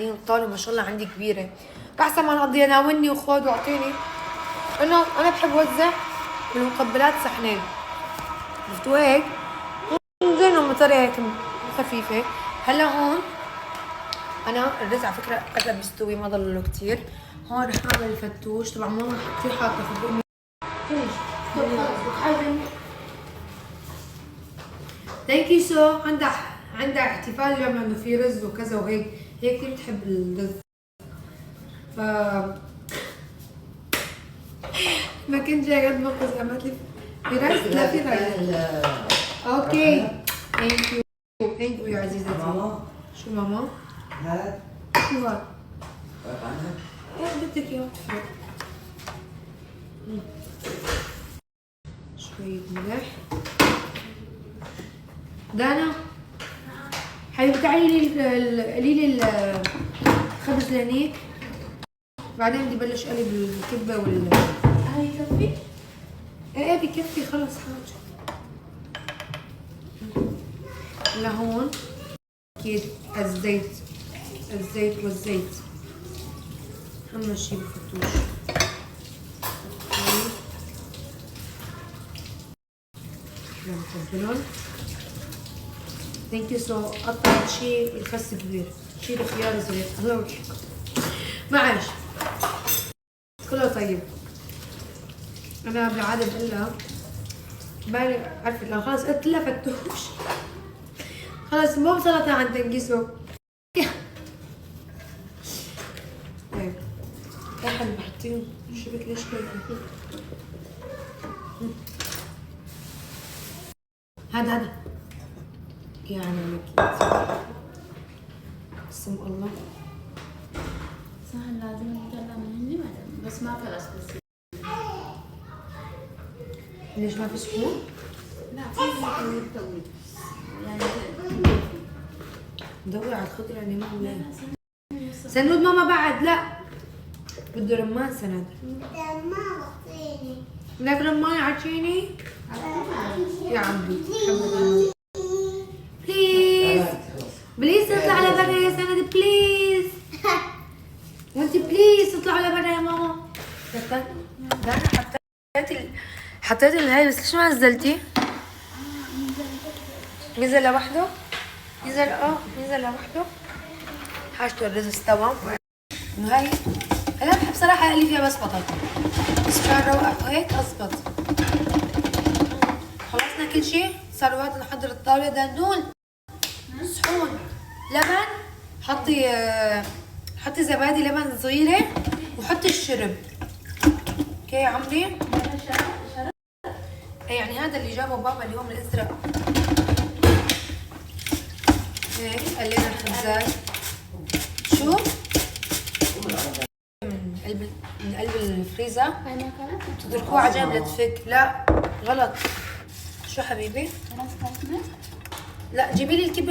الطاولة ما شاء الله عندي كبيرة، بحسن ما نقضيها ناولني وخذ واعطيني. انا بحب وزع بالمقبلات صحنين، عرفتوا هيك؟ زينهم بطريقة هيك خفيفة. هلا هون انا الرز على فكرة قرب يستوي، ما ضل له كثير. هون رح اعمل الفتوش، طبعا ماما كثير حاطة في البقمة. ثانك يو سو. عندها احتفال اليوم انه في رز وكذا وهيك، هي كثير بتحب الرز. ف ما كنت جاي قد ما قص قامت لي في رز. لا في رز. اوكي ثانك يو. ثانك يو يا عزيزتي. ماما شو ماما؟ هات شو هاد؟ عنها ايه بدك اياه تفرق. شوية ملح. دانا حبيبتي تعالي قولي لي الخبز لهنيك، بعدين بدي بلش اقلب الكبه هاي يكفي؟ ايه بكفي خلص حاجه. لهون اكيد الزيت والزيت اهم شي بالفتوش. نقبلهم. ثانك يو سو. قطعت شي الخس كبير، شي الخيار صغير. الله يوفقكم. معلش كله طيب. انا بالعاده بقول لها بالي عرفت لو خلص قلت لها فتوش خلص مو سلطه عن تنقيسه. طيب دحين بحطيهم شبك ليش كده. هذا يعني اكيد بسم الله. صح لازم نطلع من هني بعدين، بس ما خلص بس. ليش ما في سكون؟ لا في تطوي يعني دوري على الخضرة يعني ما ولا سند ماما بعد. لا بده رمان سند. بدك رمان عطيني يا عمي. بليز بليز اطلع على برا يا سند بليز. وانت بليز اطلع على برا يا ماما. حطيت الهاي بس ليش ما نزلتي؟ نزل لوحده؟ نزل لوحده. حاجته الرز استوى. انه هاي انا بحب صراحه اقلي فيها بس بطاطا، بس كان روقه وهيك اظبط. خلصنا كل شيء، صار وقت نحضر الطاوله. دندون صحون لبن، حطي زبادي لبن صغيره وحطي الشرب. اوكي يا عمري؟ يعني هذا اللي جابه بابا اليوم الازرق. هيك قلينا الخبزات. شو؟ من قلب الفريزر تتركوه على جنب لتفك. لا غلط. شو حبيبي؟ خلاص خلصنا؟ لا جيبي لي الكبة